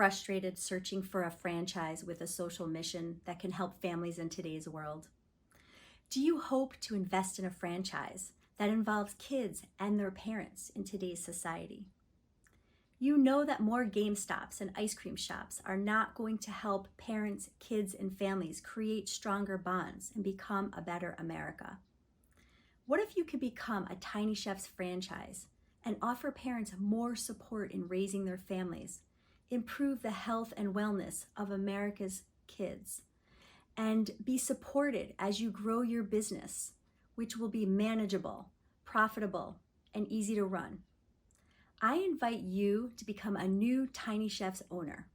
frustrated searching for a franchise with a social mission that can help families in today's world? Do you hope to invest in a franchise that involves kids and their parents in today's society? You know that more GameStops and ice cream shops are not going to help parents, kids, and families create stronger bonds and become a better America. What if you could become a TinyChefs franchise and offer parents more support in raising their families, improve the health and wellness of America's kids, and be supported as you grow your business, which will be manageable, profitable, and easy to run? I invite you to become a new TinyChefs owner.